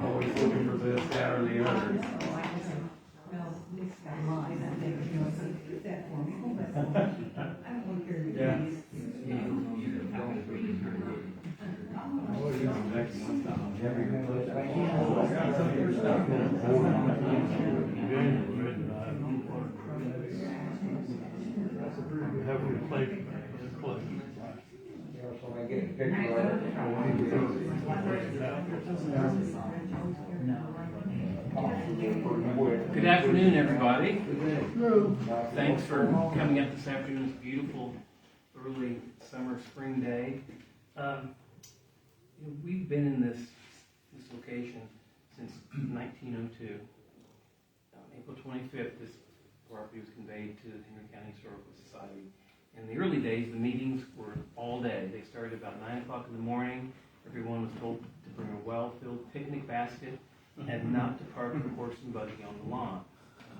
Always looking for this, that, or the other. Have a replacement. Good afternoon, everybody. Thanks for coming up this afternoon. It's a beautiful early summer, spring day. We've been in this location since 1902. On April 25th, this property was conveyed to the Henry County Historical Society. In the early days, the meetings were all day. They started about 9 o'clock in the morning. Everyone was told to bring a well-filled picnic basket and not to park the horse and buggy on the lawn.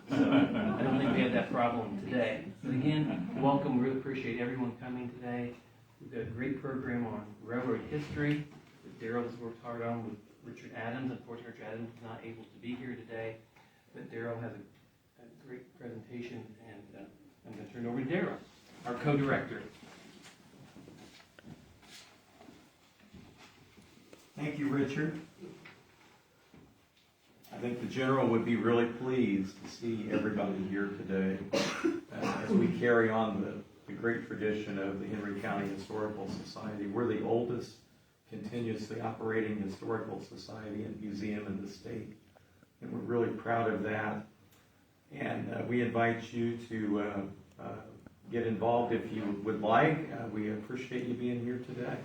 So I don't think we have that problem today. But again, welcome. We really appreciate everyone coming today. We've got a great program on railroad history that Darrel has worked hard on with Richard Adams. Unfortunately, Richard Adams is not able to be here today, but Darrel has a great presentation, and I'm going to turn it over to Darrel, our co-director. Thank you, Richard. I think the General would be really pleased to see everybody here today as we carry on the great tradition of the Henry County Historical Society. We're the oldest continuously operating historical society and museum in the state, and we're really proud of that. And we invite you to get involved if you would like. We appreciate you being here today.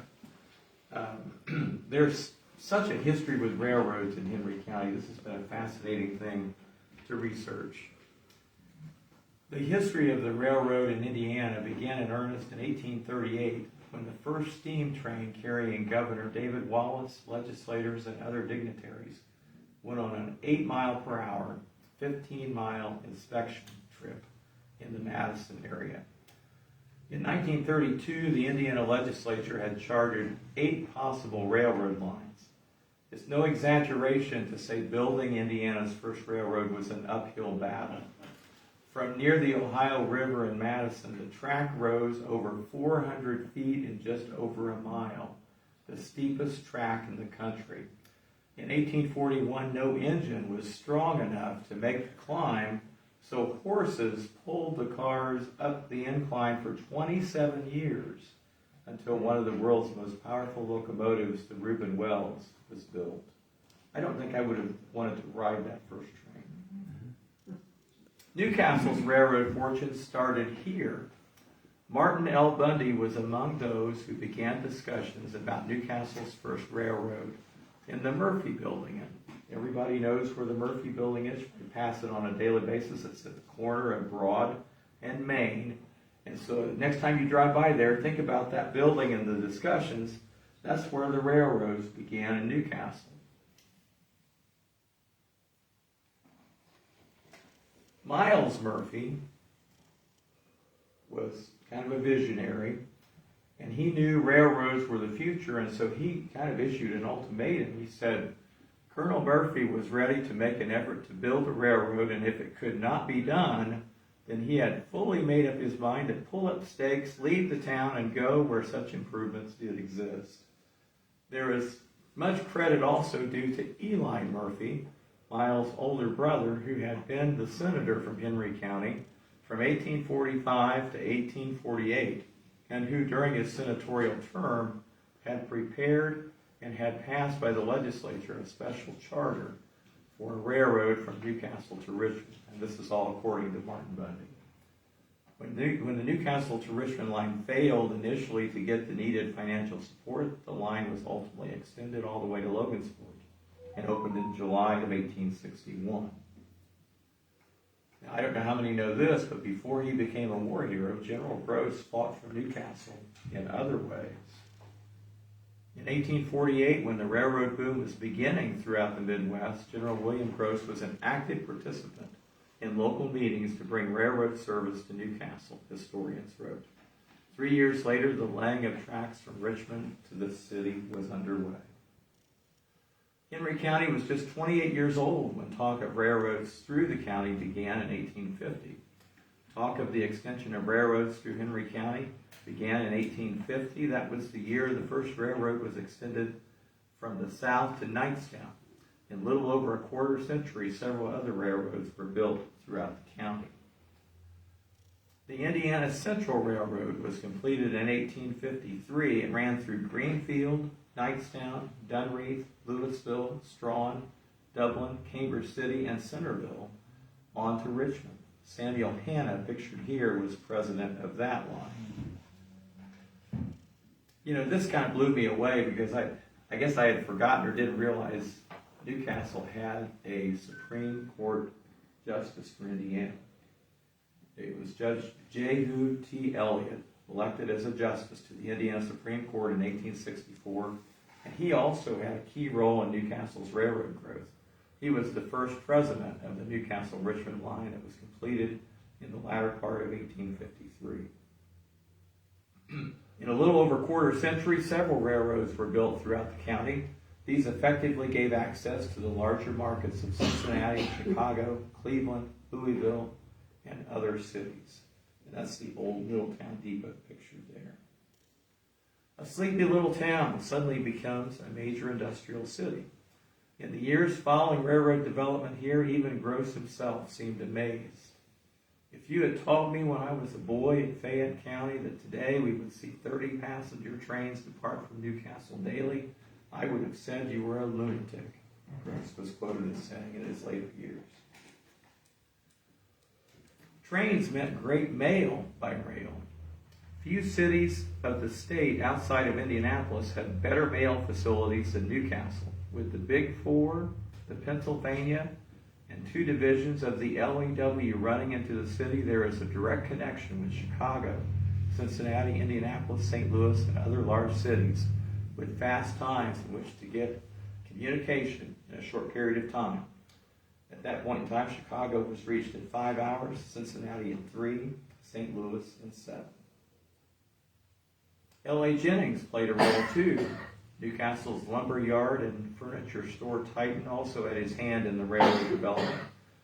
There's such a history with railroads in Henry County. This has been a fascinating thing to research. The history of the railroad in Indiana began in earnest in 1838 when the first steam train carrying Governor David Wallace, legislators, and other dignitaries went on an 8-mile-per-hour, 15-mile inspection trip in the Madison area. In 1932, the Indiana legislature had charted 8 possible railroad lines. It's no exaggeration to say building Indiana's first railroad was an uphill battle. From near the Ohio River in Madison, the track rose over 400 feet in just over a mile, the steepest track in the country. In 1841, no engine was strong enough to make the climb, so horses pulled the cars up the incline for 27 years until one of the world's most powerful locomotives, the Reuben Wells, was built. I don't think I would have wanted to ride that first train. Newcastle's railroad fortunes started here. Martin L. Bundy was among those who began discussions about Newcastle's first railroad in the Murphy Building. And everybody knows where the Murphy Building is. We pass it on a daily basis. It's at the corner of Broad and Main. And so next time you drive by there, think about that building and the discussions. That's where the railroads began in Newcastle. Miles Murphy was kind of a visionary, and he knew railroads were the future, and so he kind of issued an ultimatum. He said Colonel Murphy was ready to make an effort to build a railroad, and if it could not be done, then he had fully made up his mind to pull up stakes, leave the town, and go where such improvements did exist. There is much credit also due to Eli Murphy, Miles' older brother, who had been the senator from Henry County from 1845 to 1848, and who during his senatorial term had prepared and had passed by the legislature a special charter for a railroad from Newcastle to Richmond. And this is all according to Martin Bundy. When the Newcastle to Richmond line failed initially to get the needed financial support, the line was ultimately extended all the way to Logansport and opened in July of 1861. I don't know how many know this, but before he became a war hero, General Gross fought for Newcastle in other ways. In 1848, when the railroad boom was beginning throughout the Midwest, General William Gross was an active participant in local meetings to bring railroad service to Newcastle, historians wrote. 3 years later, the laying of tracks from Richmond to the city was underway. Henry County was just 28 years old when talk of railroads through the county began in 1850. Talk of the extension of railroads through Henry County began in 1850. That was the year the first railroad was extended from the south to Knightstown. In little over a quarter century, several other railroads were built throughout the county. The Indiana Central Railroad was completed in 1853 and ran through Greenfield, Knightstown, Dunreath, Louisville, Strawn, Dublin, Cambridge City, and Centerville on to Richmond. Samuel Hanna, pictured here, was president of that line. You know, this kind of blew me away because I guess I had forgotten or didn't realize Newcastle had a Supreme Court justice for Indiana. It was Judge Jehu T. Elliott, elected as a justice to the Indiana Supreme Court in 1864, and he also had a key role in Newcastle's railroad growth. He was the first president of the Newcastle-Richmond line that was completed in the latter part of 1853. In a little over a quarter century, several railroads were built throughout the county. These effectively gave access to the larger markets of Cincinnati, Chicago, Cleveland, Louisville, and other cities. And that's the old Middletown Depot pictured there. A sleepy little town suddenly becomes a major industrial city. In the years following railroad development here, even Gross himself seemed amazed. If you had told me when I was a boy in Fayette County that today we would see 30 passenger trains depart from Newcastle daily, I would have said you were a lunatic, Gross was quoted as saying in his later years. Trains meant great mail by rail. Few cities of the state outside of Indianapolis had better mail facilities than Newcastle. With the Big Four, the Pennsylvania, and 2 divisions of the LEW running into the city, there is a direct connection with Chicago, Cincinnati, Indianapolis, St. Louis, and other large cities with fast times in which to get communication in a short period of time. At that point in time, Chicago was reached in 5 hours, Cincinnati in 3, St. Louis in 7. L.A. Jennings played a role too. Newcastle's lumber yard and furniture store Titan also had his hand in the railroad development.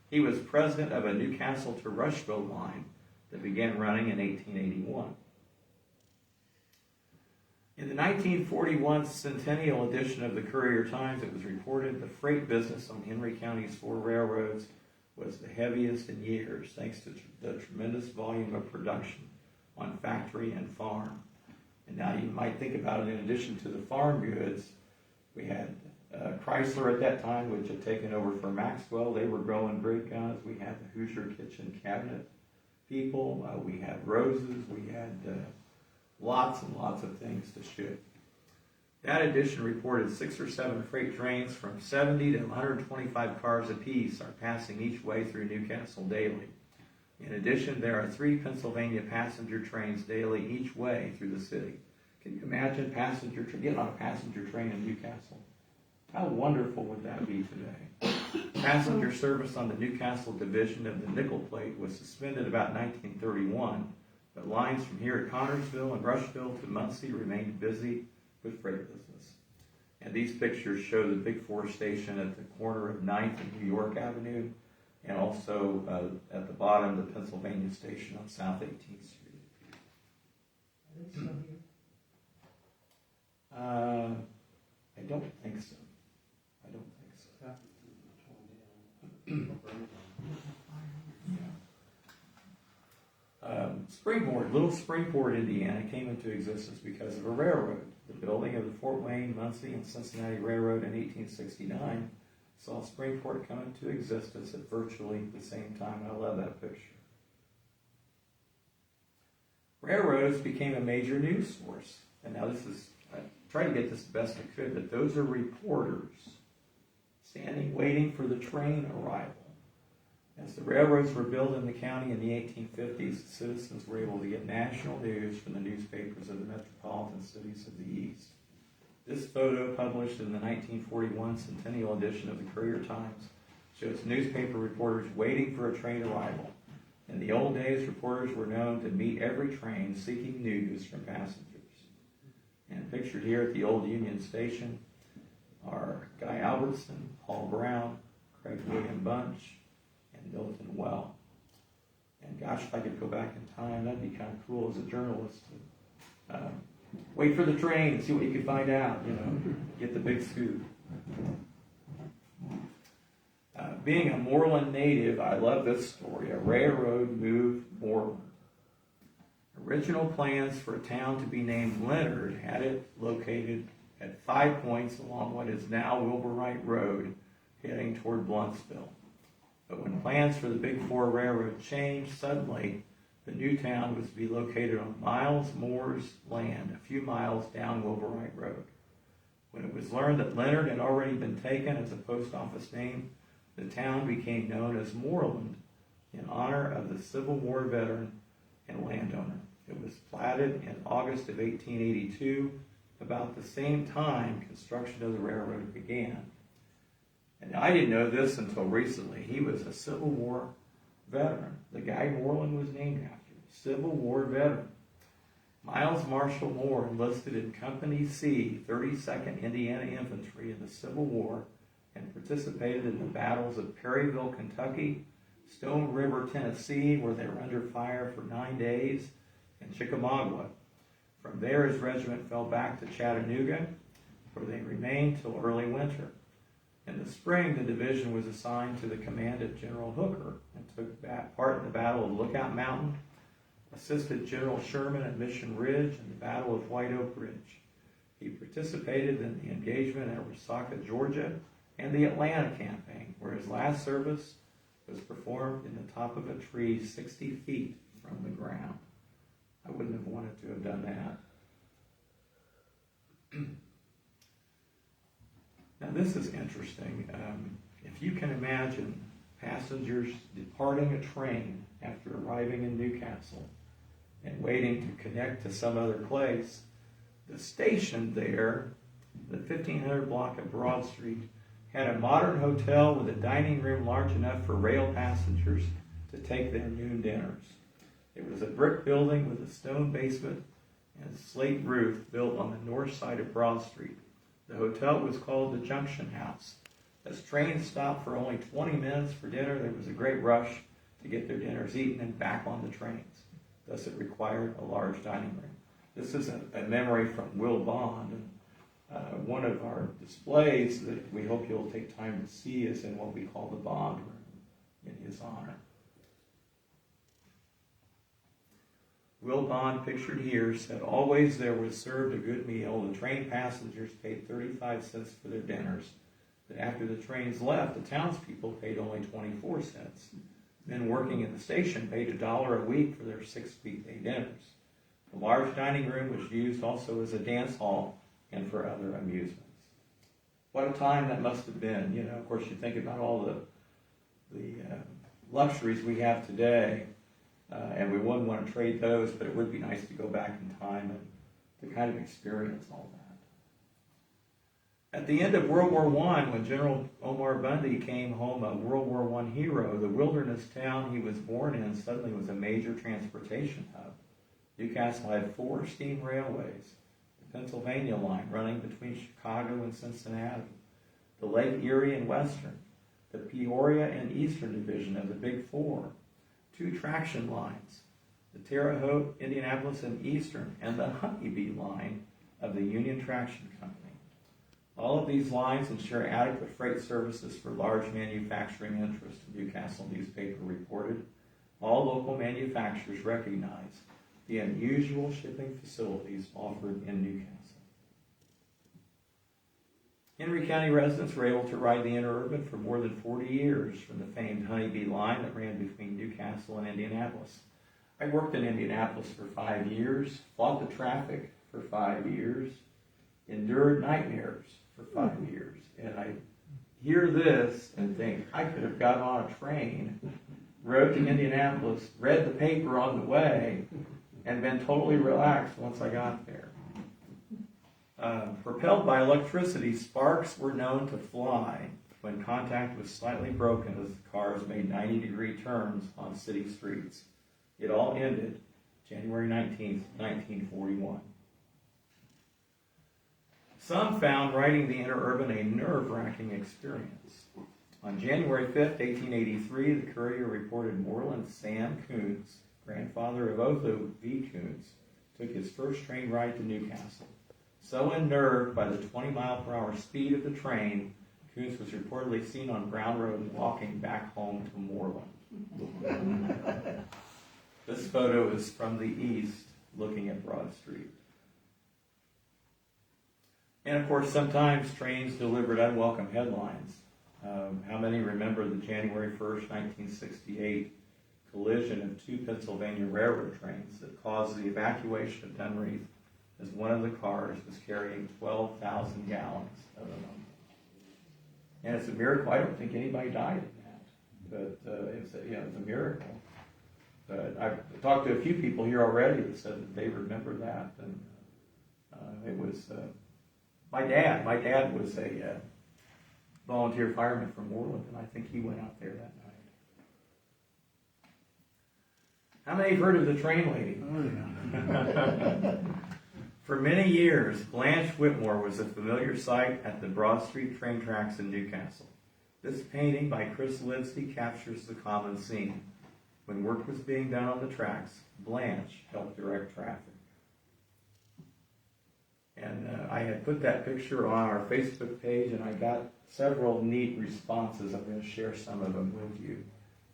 He was president of a Newcastle to Rushville line that began running in 1881. In the 1941 centennial edition of the Courier-Times, it was reported the freight business on Henry County's 4 railroads was the heaviest in years, thanks to the tremendous volume of production on factory and farm. And now you might think about it, in addition to the farm goods, we had Chrysler at that time, which had taken over for Maxwell. They were growing great guns. We had the Hoosier Kitchen Cabinet people. We had Roses. We had lots and lots of things to ship. That edition reported 6 or 7 freight trains from 70 to 125 cars apiece are passing each way through Newcastle daily. In addition, there are 3 Pennsylvania passenger trains daily each way through the city. Can you imagine getting on a passenger train in Newcastle? How wonderful would that be today? Passenger service on the Newcastle division of the Nickel Plate was suspended about 1931, but lines from here at Connorsville and Rushville to Muncie remained busy with freight business. And these pictures show the Big Four station at the corner of 9th and New York Avenue, and also at the bottom, the Pennsylvania station on South 18th Street. Are they still here? I don't think so. Little Springport, Indiana came into existence because of a railroad. The building of the Fort Wayne, Muncie, and Cincinnati Railroad in 1869 saw Springport come into existence at virtually the same time. I love that picture. Railroads became a major news source. And now I tried to get this the best I could, but those are reporters standing waiting for the train arrival. As the railroads were built in the county in the 1850s, citizens were able to get national news from the newspapers of the metropolitan cities of the East. This photo, published in the 1941 centennial edition of the Courier-Times, shows newspaper reporters waiting for a train arrival. In the old days, reporters were known to meet every train seeking news from passengers. And pictured here at the old Union Station are Guy Albertson, Paul Brown, Craig William Bunch, and Milton Well. And gosh, if I could go back in time, that'd be kind of cool as a journalist to wait for the train and see what you could find out, get the big scoop. Being a Moreland native, I love this story. A railroad moved Moreland. Original plans for a town to be named Leonard had it located at 5 points along what is now Wilbur Wright Road, heading toward Bluntsville. But when plans for the Big Four Railroad changed, suddenly the new town was to be located on Miles Moore's land, a few miles down Wilbur Wright Road. When it was learned that Leonard had already been taken as a post office name, the town became known as Moreland in honor of the Civil War veteran and landowner. It was platted in August of 1882, about the same time construction of the railroad began. And I didn't know this until recently. He was a Civil War veteran. The guy Moreland was named after, Civil War veteran. Miles Marshall Moore enlisted in Company C, 32nd Indiana Infantry in the Civil War and participated in the battles of Perryville, Kentucky, Stone River, Tennessee, where they were under fire for 9 days, and Chickamauga. From there, his regiment fell back to Chattanooga, where they remained till early winter. In the spring, the division was assigned to the command of General Hooker and took part in the Battle of Lookout Mountain, assisted General Sherman at Mission Ridge and the Battle of White Oak Ridge. He participated in the engagement at Resaca, Georgia, and the Atlanta campaign, where his last service was performed in the top of a tree 60 feet from the ground. I wouldn't have wanted to have done that. Now this is interesting. If you can imagine passengers departing a train after arriving in Newcastle and waiting to connect to some other place, the station there, the 1500 block of Broad Street, had a modern hotel with a dining room large enough for rail passengers to take their noon dinners. It was a brick building with a stone basement and a slate roof built on the north side of Broad Street. The hotel was called the Junction House. As trains stopped for only 20 minutes for dinner, there was a great rush to get their dinners eaten and back on the trains. Thus, it required a large dining room. This is a memory from Will Bond. And, one of our displays that we hope you'll take time to see is in what we call the Bond Room in his honor. Will Bond, pictured here, said, "Always there was served a good meal. The train passengers paid 35 cents for their dinners. But after the trains left, the townspeople paid only 24 cents. Men working in the station paid $1 a week for their 6 weekday dinners. The large dining room was used also as a dance hall and for other amusements." What a time that must have been. Of course, you think about all the luxuries we have today, and we wouldn't want to trade those, but it would be nice to go back in time and to kind of experience all that. At the end of World War I, when General Omar Bundy came home a World War I hero, the wilderness town he was born in suddenly was a major transportation hub. Newcastle had 4 steam railways. Pennsylvania line running between Chicago and Cincinnati, the Lake Erie and Western, the Peoria and Eastern division of the Big Four, 2 traction lines, the Terre Haute, Indianapolis and Eastern, and the Honeybee line of the Union Traction Company. All of these lines ensure adequate freight services for large manufacturing interests, the Newcastle newspaper reported. All local manufacturers recognize the unusual shipping facilities offered in Newcastle. Henry County residents were able to ride the interurban for more than 40 years from the famed Honeybee line that ran between Newcastle and Indianapolis. I worked in Indianapolis for 5 years, fought the traffic for 5 years, endured nightmares for 5 years, and I hear this and think I could have got on a train rode to Indianapolis, read the paper on the way, and been totally relaxed once I got there. Propelled by electricity, sparks were known to fly when contact was slightly broken as the cars made 90-degree turns on city streets. It all ended January 19th, 1941. Some found riding the interurban a nerve-wracking experience. On January 5th, 1883, the Courier reported Moreland Sam Kuntz, grandfather of Otho V. Kuntz, took his first train ride to Newcastle. So unnerved by the 20-mile-per-hour speed of the train, Kuntz was reportedly seen on Brown Road walking back home to Moreland. This photo is from the east, looking at Broad Street. And of course, sometimes trains delivered unwelcome headlines. How many remember the January 1st, 1968 collision of two Pennsylvania railroad trains that caused the evacuation of Dunreath as one of the cars was carrying 12,000 gallons of ammonia? And it's a miracle. I don't think anybody died in that, but it's a miracle. But I've talked to a few people here already that said that they remember that, and it was my dad. My dad was a volunteer fireman from Moreland, and I think he went out there that night. How many have heard of the train lady? Oh, yeah. For many years, Blanche Whitmore was a familiar sight at the Broad Street train tracks in Newcastle. This painting by Chris Lindsay captures the common scene. When work was being done on the tracks, Blanche helped direct traffic. And I had put that picture on our Facebook page, and I got several neat responses. I'm going to share some of them with you.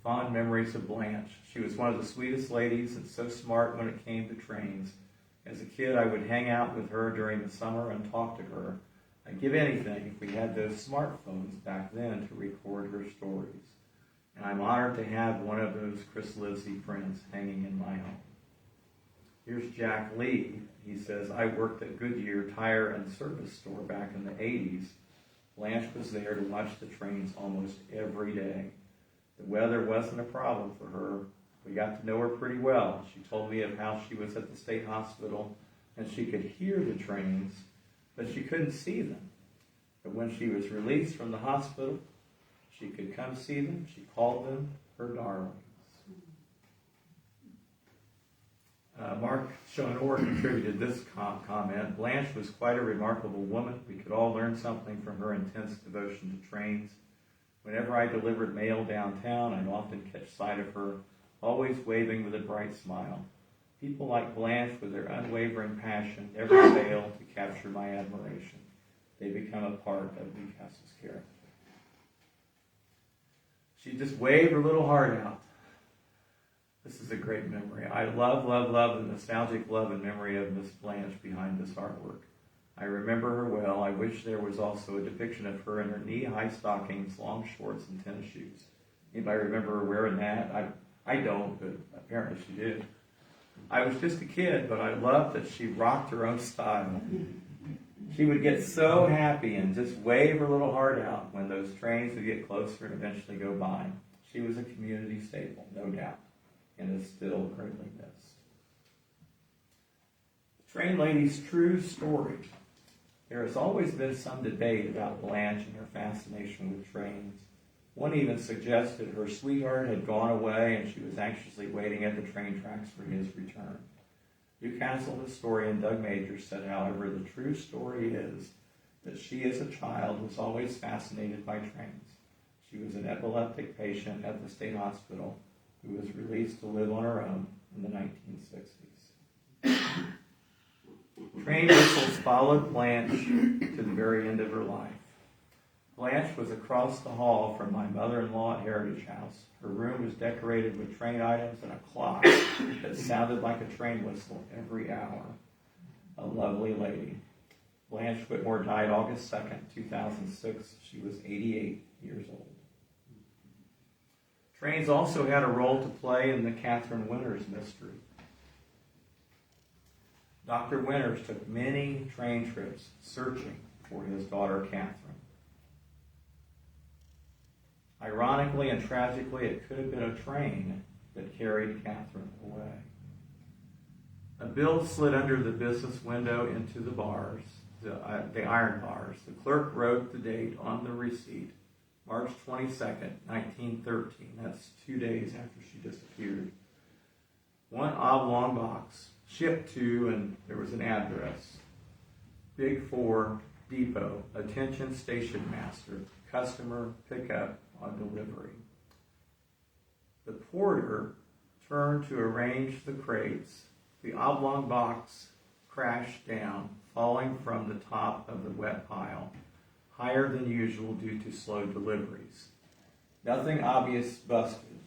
Fond memories of Blanche. She was one of the sweetest ladies and so smart when it came to trains. As a kid, I would hang out with her during the summer and talk to her. I'd give anything if we had those smartphones back then to record her stories. And I'm honored to have one of those Chris Livesey prints hanging in my home. Here's Jack Lee. He says, I worked at Goodyear Tire and Service Store back in the 80s. Blanche was there to watch the trains almost every day. The weather wasn't a problem for her. We got to know her pretty well. She told me of how she was at the state hospital and she could hear the trains, but she couldn't see them. But when she was released from the hospital, she could come see them. She called them her darlings. Mark Schoenor contributed this comment. Blanche was quite a remarkable woman. We could all learn something from her intense devotion to trains. Whenever I delivered mail downtown, I'd often catch sight of her, always waving with a bright smile. People like Blanche, with their unwavering passion, never fail to capture my admiration. They become a part of Newcastle's character. She just waved her little heart out. This is a great memory. I love the nostalgic love and memory of Miss Blanche behind this artwork. I remember her well. I wish there was also a depiction of her in her knee-high stockings, long shorts, and tennis shoes. Anybody remember her wearing that? I don't, but apparently she did. I was just a kid, but I loved that she rocked her own style. She would get so happy and just wave her little heart out when those trains would get closer and eventually go by. She was a community staple, no doubt, and is still greatly missed. Train Lady's true story. There has always been some debate about Blanche and her fascination with trains. One even suggested her sweetheart had gone away and she was anxiously waiting at the train tracks for his return. Newcastle historian Doug Major said, however, the true story is that she as a child was always fascinated by trains. She was an epileptic patient at the state hospital who was released to live on her own in the 1960s. Train whistles followed Blanche to the very end of her life. Blanche was across the hall from my mother-in-law at Heritage House. Her room was decorated with train items and a clock that sounded like a train whistle every hour. A lovely lady. Blanche Whitmore died August 2nd, 2006. She was 88 years old. Trains also had a role to play in the Catherine Winters mystery. Dr. Winters took many train trips searching for his daughter, Catherine. Ironically and tragically, it could have been a train that carried Catherine away. A bill slid under the business window into the bars, the iron bars. The clerk wrote the date on the receipt, March 22nd, 1913. That's 2 days after she disappeared. One oblong box, shipped to, and there was an address, Big 4 Depot, attention station master, customer pickup on delivery. The porter turned to arrange the crates. The oblong box crashed down, falling from the top of the wet pile, higher than usual due to slow deliveries. Nothing obvious busted.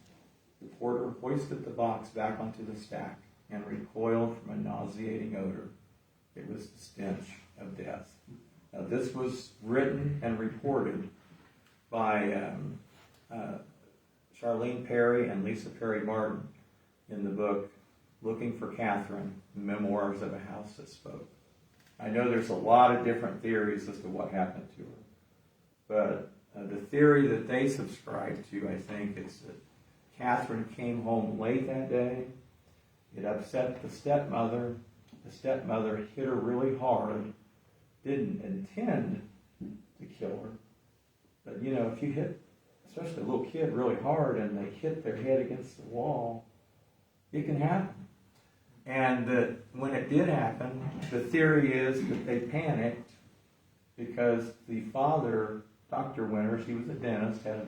The porter hoisted the box back onto the stack and recoiled from a nauseating odor. It was the stench of death. Now, this was written and reported by Charlene Perry and Lisa Perry Martin in the book Looking for Catherine, Memoirs of a House That Spoke. I know there's a lot of different theories as to what happened to her, but the theory that they subscribe to, I think, is that Catherine came home late that day. It upset the stepmother. The stepmother hit her really hard, didn't intend to kill her. But, you know, if you hit, especially a little kid, really hard and they hit their head against the wall, it can happen. And that when it did happen, the theory is that they panicked because the father, Dr. Winters, he was a dentist, had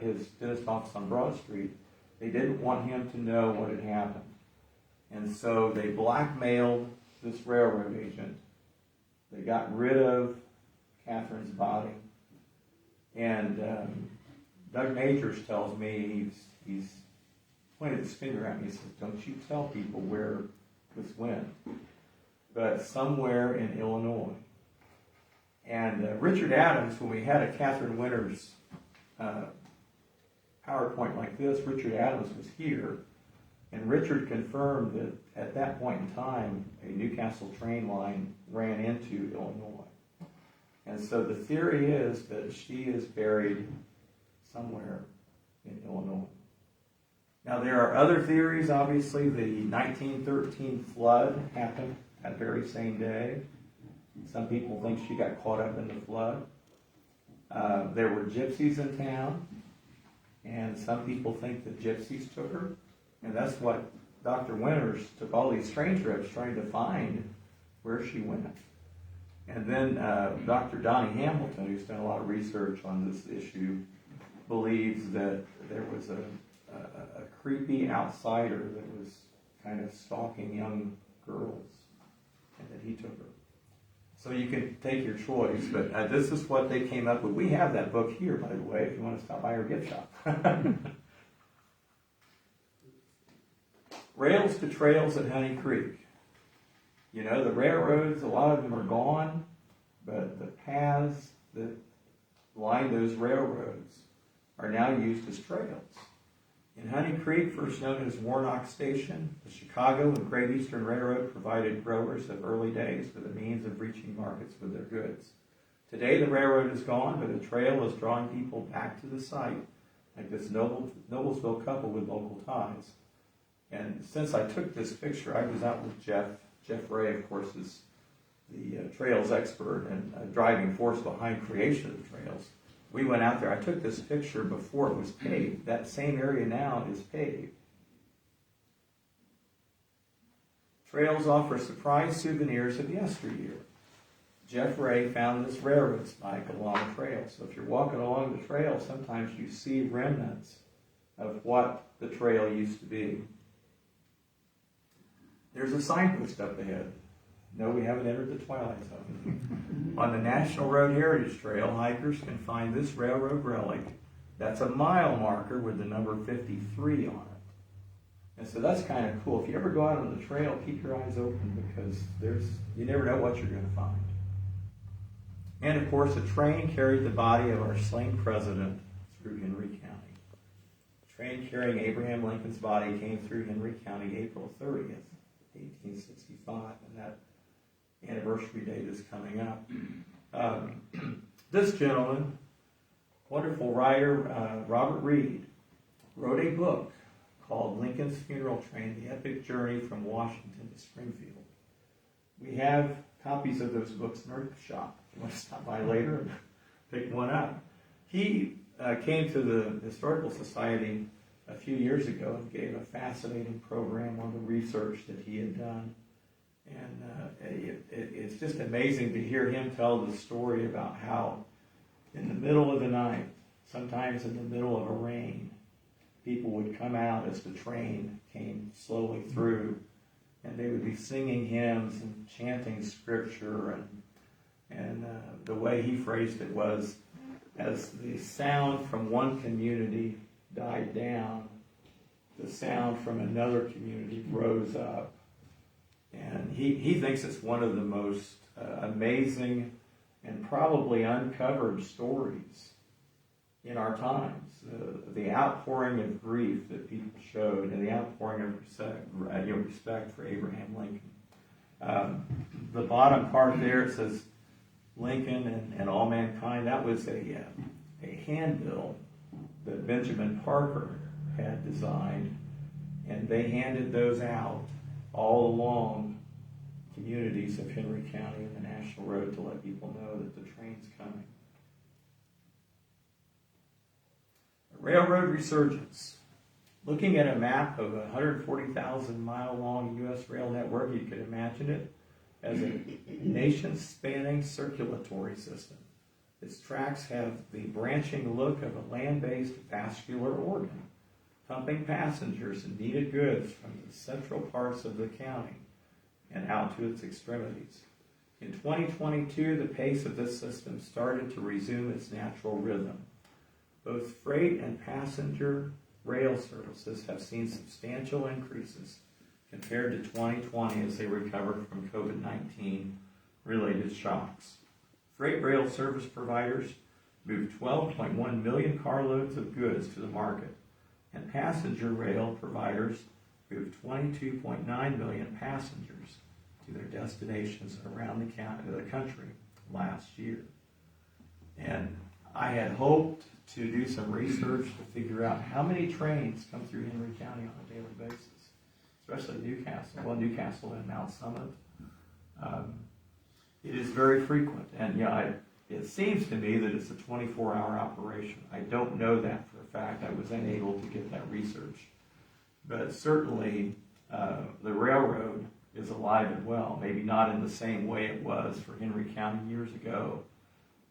his dentist office on Broad Street. They didn't want him to know what had happened. And so they blackmailed this railroad agent. They got rid of Catherine's body. And Doug Majors tells me, he's pointed his finger at me and says, don't you tell people where this went. But somewhere in Illinois. And Richard Adams, when we had a Catherine Winters PowerPoint like this, Richard Adams was here. And Richard confirmed that at that point in time, a Newcastle train line ran into Illinois. And so the theory is that she is buried somewhere in Illinois. Now there are other theories, obviously. The 1913 flood happened that very same day. Some people think she got caught up in the flood. There were gypsies in town, and some people think that gypsies took her. And that's what Dr. Winters took all these train trips trying to find where she went. And then Dr. Donnie Hamilton, who's done a lot of research on this issue, believes that there was a creepy outsider that was kind of stalking young girls, and that he took her. So you can take your choice, but this is what they came up with. We have that book here, by the way, if you want to stop by our gift shop. Rails to trails at Honey Creek. You know, the railroads, a lot of them are gone, but the paths that line those railroads are now used as trails. In Honey Creek, first known as Warnock Station, the Chicago and Great Eastern Railroad provided growers of early days with a means of reaching markets with their goods. Today the railroad is gone, but the trail is drawing people back to the site, like this Noblesville couple with local ties. And since I took this picture, I was out with Jeff. Jeff Ray, of course, is the trails expert and driving force behind creation of the trails. We went out there. I took this picture before it was paved. That same area now is paved. Trails offer surprise souvenirs of yesteryear. Jeff Ray found this railroad spike along the trail. So if you're walking along the trail, sometimes you see remnants of what the trail used to be. There's a signpost up ahead. No, we haven't entered the twilight zone. On the National Road Heritage Trail, hikers can find this railroad relic. That's a mile marker with the number 53 on it. And so that's kind of cool. If you ever go out on the trail, keep your eyes open because you never know what you're going to find. And of course, a train carried the body of our slain president through Henry County. A train carrying Abraham Lincoln's body came through Henry County April 30th, 1865, and that anniversary date is coming up. This gentleman wonderful writer, Robert Reed, wrote a book called Lincoln's Funeral Train, The Epic Journey from Washington to Springfield. We have copies of those books in our shop. If you want to stop by later and pick one up. He came to the Historical Society a few years ago and gave a fascinating program on the research that he had done. And it's just amazing to hear him tell the story about how in the middle of the night, sometimes in the middle of a rain, people would come out as the train came slowly through, and they would be singing hymns and chanting scripture, and the way he phrased it was, as the sound from one community died down, the sound from another community rose up. And he thinks it's one of the most amazing and probably uncovered stories in our times. The outpouring of grief that people showed and the outpouring of respect for Abraham Lincoln. The bottom part there, it says Lincoln and all mankind. That was a handbill that Benjamin Parker had designed, and they handed those out all along communities of Henry County and the National Road to let people know that the train's coming. Railroad resurgence. Looking at a map of a 140,000 mile long U.S. rail network, you could imagine it as a nation-spanning circulatory system. Its tracks have the branching look of a land-based vascular organ, pumping passengers and needed goods from the central parts of the county and out to its extremities. In 2022, the pace of this system started to resume its natural rhythm. Both freight and passenger rail services have seen substantial increases compared to 2020 as they recover from COVID-19 related shocks. Freight rail service providers moved 12.1 million carloads of goods to the market, and passenger rail providers moved 22.9 million passengers to their destinations around the country last year. And I had hoped to do some research to figure out how many trains come through Henry County on a daily basis, especially Newcastle and Mount Summit. It is very frequent, and it seems to me that it's a 24-hour operation. I don't know that for a fact. I was unable to get that research. But certainly the railroad is alive and well, maybe not in the same way it was for Henry County years ago,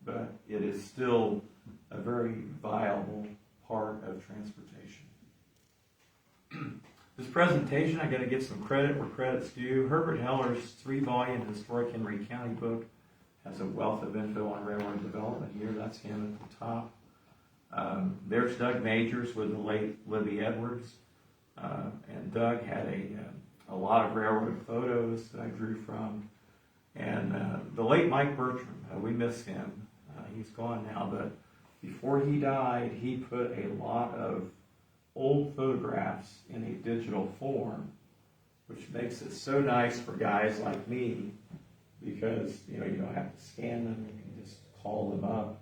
but it is still a very viable part of transportation. This presentation, I got to give some credit where credit's due. Herbert Heller's 3-volume Historic Henry County book has a wealth of info on railroad development here. That's him at the top. There's Doug Majors with the late Libby Edwards. And Doug had a lot of railroad photos that I drew from. And the late Mike Bertram, we miss him. He's gone now, but before he died, he put a lot of old photographs in a digital form, which makes it so nice for guys like me because you don't have to scan them, you can just call them up.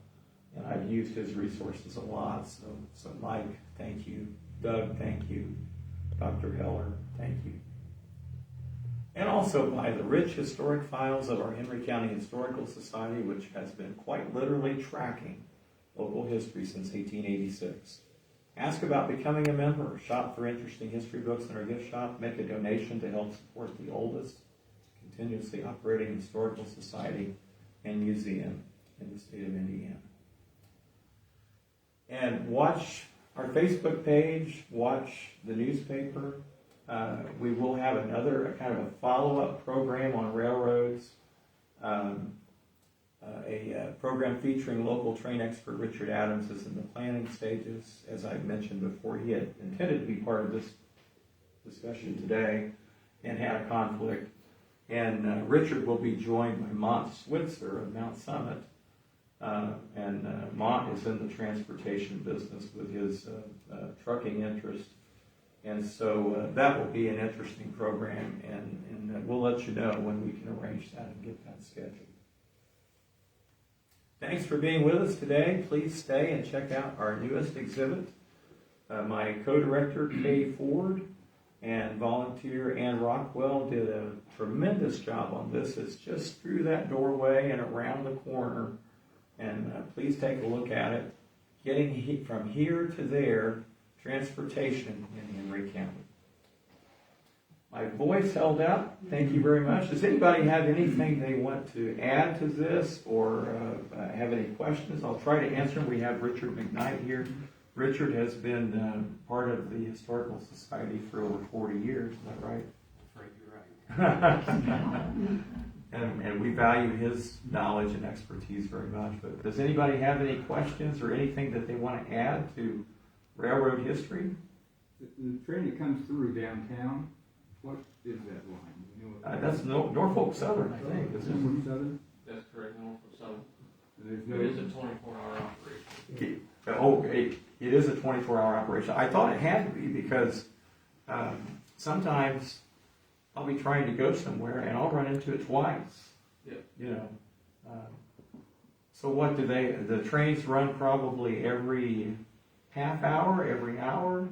And I've used his resources a lot. So Mike, thank you. Doug, thank you. Dr. Heller, thank you. And also by the rich historic files of our Henry County Historical Society, which has been quite literally tracking local history since 1886. Ask about becoming a member, shop for interesting history books in our gift shop, make a donation to help support the oldest continuously operating historical society and museum in the state of Indiana. And watch our Facebook page, watch the newspaper. We will have another kind of a follow-up program on railroads, a program featuring local train expert Richard Adams is in the planning stages. As I mentioned before, he had intended to be part of this discussion today and had a conflict. And Richard will be joined by Mont Switzer of Mount Summit. And Mont is in the transportation business with his trucking interest. And so that will be an interesting program, and we'll let you know when we can arrange that and get that scheduled. Thanks for being with us today. Please stay and check out our newest exhibit. My co-director, Kay Ford, and volunteer Ann Rockwell did a tremendous job on this. It's just through that doorway and around the corner. And please take a look at it. Getting from here to there, transportation in Henry County. My voice held up. Thank you very much. Does anybody have anything they want to add to this or have any questions? I'll try to answer them. We have Richard McKnight here. Richard has been part of the Historical Society for over 40 years. Is that right? I'm afraid you're right. And we value his knowledge and expertise very much. But does anybody have any questions or anything that they want to add to railroad history? The train that comes through downtown, what is that line? You know what That's Norfolk Southern, I think. Is Isn't it Southern? That's correct, Norfolk Southern. There's It is a no, 24-hour operation. it is a 24-hour operation. I thought it had to be because sometimes I'll be trying to go somewhere and I'll run into it twice. Yep. You know. So what do the trains run probably every half hour, every hour?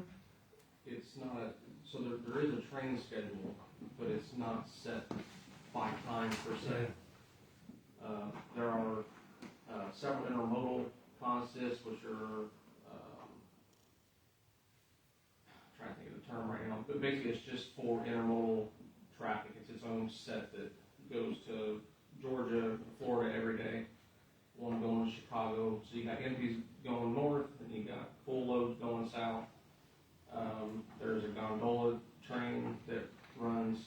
It's not, so there is a train schedule, but it's not set by time per se. There are several intermodal consists, which are, I'm trying to think of the term right now, but basically it's just for intermodal traffic. It's its own set that goes to Georgia, Florida every day. One going to Chicago, so you got empties going north, and you got full loads going south. There's a gondola train that runs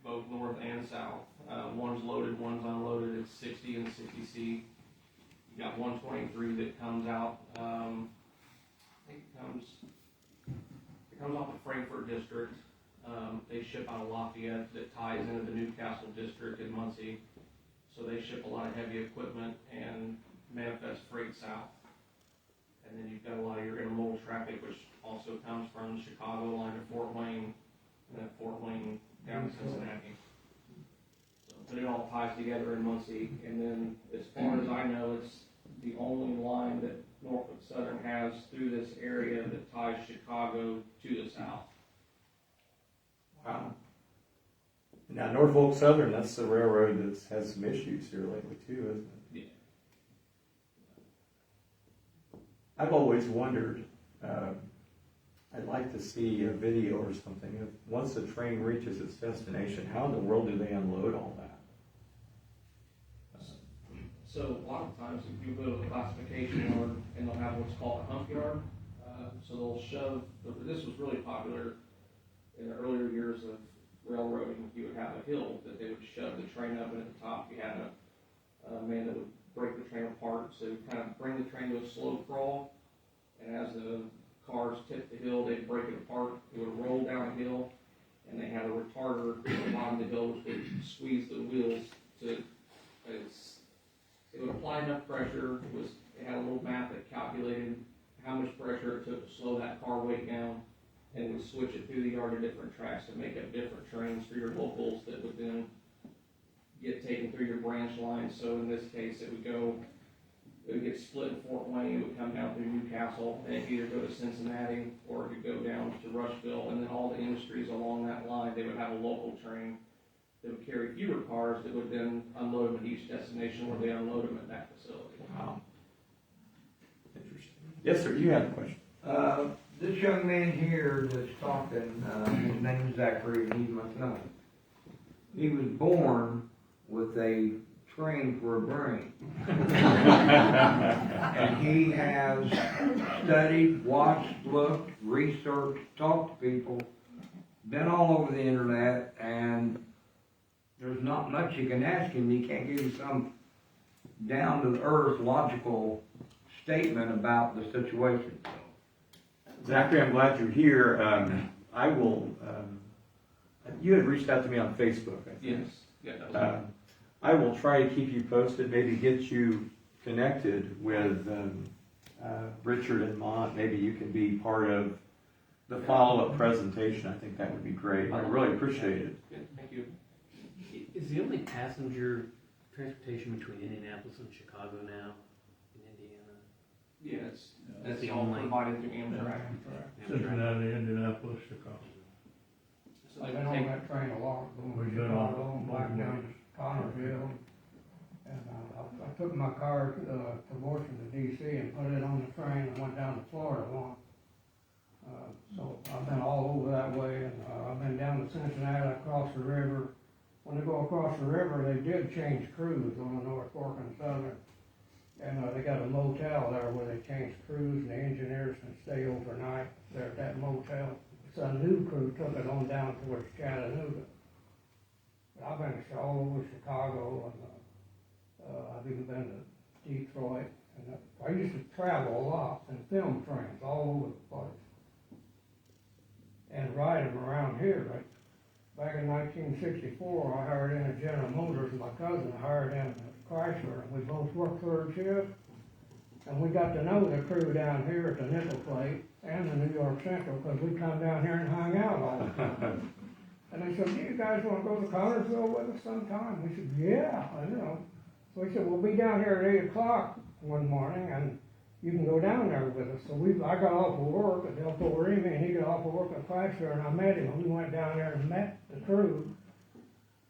both north and south. One's loaded, one's unloaded. It's 60 and 60C. You got 123 that comes out. I think it comes off the Frankfurt district. They ship out of Lafayette that ties into the Newcastle district in Muncie. So they ship a lot of heavy equipment and manifest freight south. And then you've got a lot of your intermodal traffic, which also comes from the Chicago line to Fort Wayne, and then Fort Wayne down to Cincinnati. So, but it all ties together in Muncie. And then, as far as I know, it's the only line that Norfolk Southern has through this area that ties Chicago to the south. Wow. Now, Norfolk Southern, that's the railroad that's had some issues here lately too, isn't it? Yeah. I've always wondered, I'd like to see a video or something, if once the train reaches its destination, how in the world do they unload all that? So a lot of times if you go to the classification yard and they'll have what's called a hump yard, so they'll shove, this was really popular in the earlier years of railroading. You would have a hill that they would shove the train up, and at the top you had a man that would break the train apart, so kind of bring the train to a slow crawl, and as the cars tipped the hill, they'd break it apart. It would roll down a hill, and they had a retarder at the bottom of the hill which would squeeze the wheels to, it would apply enough pressure. It had a little map that calculated how much pressure it took to slow that car weight down, and it would switch it through the yard to different tracks to make up different trains for your locals that would then get taken through your branch lines. So in this case, it would get split in Fort Wayne, it would come down through Newcastle, and it could either go to Cincinnati or it could go down to Rushville, and then all the industries along that line, they would have a local train that would carry fewer cars that would then unload them at each destination where they unload them at that facility. Wow. Interesting. Yes, sir, you had a question. This young man here that's talking, his name's Zachary, and he's my son. He was born with a train for a brain. And he has studied, watched, looked, researched, talked to people, been all over the internet, and there's not much you can ask him. He can't give you some down-to-the-earth, logical statement about the situation. Zachary, I'm glad you're here. I will, you had reached out to me on Facebook, I think. Yes. Yeah, that was I will try to keep you posted, maybe get you connected with Richard and Mont. Maybe you can be part of the follow-up presentation. I think that would be great. I really appreciate it. Good, thank you. Is the only passenger transportation between Indianapolis and Chicago now, in Indiana? Yes, That's that's the all only- provided through Amtrak. Cincinnati, Indianapolis, Chicago. So I've they been would on take, that train a lot, going We've to been on Chicago, and back down to Connersville. And, I took my car, to Washington DC and put it on the train and went down to Florida once. So I've been all over that way, and, I've been down to Cincinnati, across the river. When they go across the river, they did change crews on the North Fork and Southern. And, they got a motel there where they change crews, and the engineers can stay overnight there at that motel. So a new crew took it on down towards Chattanooga. But I've been all over Chicago, and, I've even been to Detroit. And I used to travel a lot and film trains all over the place. And ride them around here. But back in 1964, I hired in a General Motors, and my cousin hired in a Chrysler, and we both worked third shift. And we got to know the crew down here at the Nickel Plate and the New York Central, because we come down here and hung out all the time. And they said, "Do you guys want to go to Connersville with us sometime?" We said, "Yeah, I know." So we said, "We'll be down here at 8 o'clock one morning, and you can go down there with us." So I got off of work at Delco Remy, and he got off of work at Chrysler, and I met him, and we went down there and met the crew.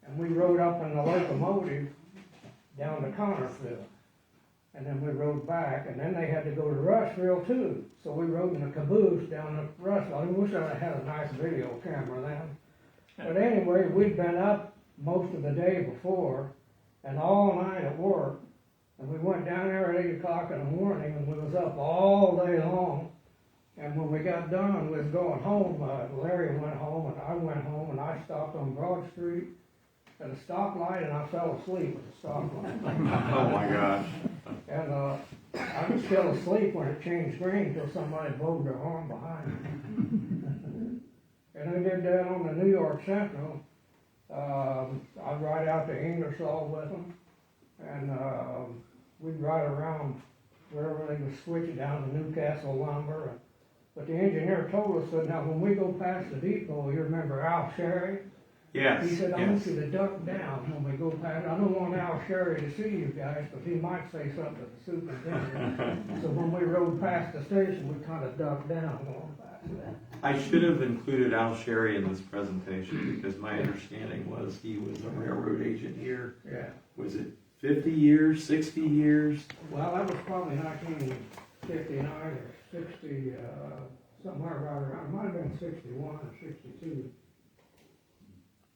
And we rode up in the locomotive down to Connersville. And then we rode back, and then they had to go to Rushville too. So we rode in a caboose down to Rushville. I wish I had a nice video camera then. But anyway, we'd been up most of the day before, and all night at work. And we went down there at 8 o'clock in the morning, and we was up all day long. And when we got done, we was going home. Larry went home, and I went home, and I stopped on Broad Street at a stoplight, and I fell asleep at the stoplight. Oh, my gosh. And, I was still asleep when it changed green until somebody blowed their horn behind me. And I did that on the New York Central. I'd ride out to Ingersoll with them, and, we'd ride around wherever they would switch it down to Newcastle lumber. But the engineer told us that now when we go past the depot, you remember Al Sherry? Yes, He said, "I want yes. you to duck down when we go past. I don't want Al Sherry to see you guys, because he might say something to the superintendent." So when we rode past the station, we kind of ducked down going past that. I should have included Al Sherry in this presentation, because my understanding was he was a railroad agent here. Yeah. Was it 50 years, 60 years? Well, that was probably 1959 or 60, somewhere right around, it might have been 61 or 62